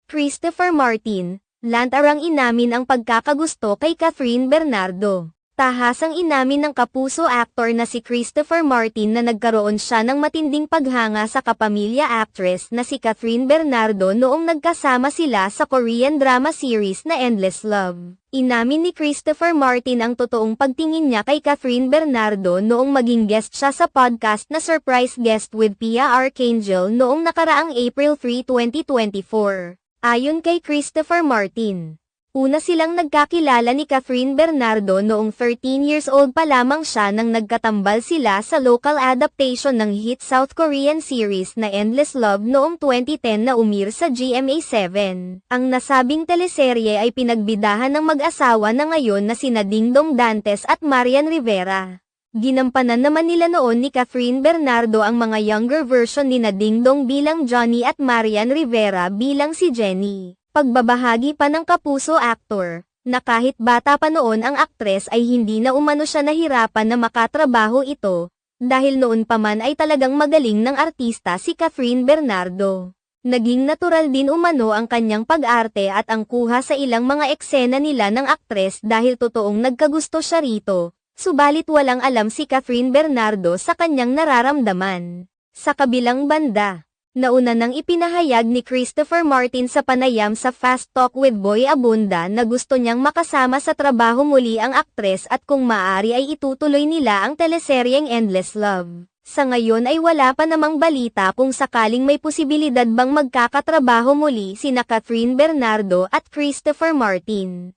Christopher Martin, lantarang inamin ang pagkakagusto kay Kathryn Bernardo. Tahasang inamin ng kapuso actor na si Christopher Martin na nagkaroon siya ng matinding paghanga sa kapamilya actress na si Kathryn Bernardo noong nagkasama sila sa Korean drama series na Endless Love. Inamin ni Christopher Martin ang totoong pagtingin niya kay Kathryn Bernardo noong maging guest siya sa podcast na Surprise Guest with Pia Arcangel noong nakaraang April 3, 2024. Ayon kay Christopher Martin, una silang nagkakilala ni Kathryn Bernardo noong 13 years old pa lamang siya nang nagkatambal sila sa local adaptation ng hit South Korean series na Endless Love noong 2010 na umir sa GMA7. Ang nasabing teleserye ay pinagbidahan ng mag-asawa na ngayon na sina Dingdong Dantes at Marian Rivera. Ginampanan naman nila noon ni Kathryn Bernardo ang mga younger version ni Dingdong bilang Johnny at Marian Rivera bilang si Jenny. Pagbabahagi pa ng kapuso actor, na kahit bata pa noon ang aktres ay hindi na umano siya nahirapan na makatrabaho ito, dahil noon pa man ay talagang magaling ng artista si Kathryn Bernardo. Naging natural din umano ang kanyang pag-arte at ang kuha sa ilang mga eksena nila ng aktres dahil totoong nagkagusto siya rito, subalit walang alam si Kathryn Bernardo sa kanyang nararamdaman. Sa kabilang banda, nauna nang ipinahayag ni Christopher Martin sa panayam sa Fast Talk with Boy Abunda na gusto niyang makasama sa trabaho muli ang aktres at kung maaari ay itutuloy nila ang teleseryeng Endless Love. Sa ngayon ay wala pa namang balita kung sakaling may posibilidad bang magkakatrabaho muli sina Kathryn Bernardo at Christopher Martin.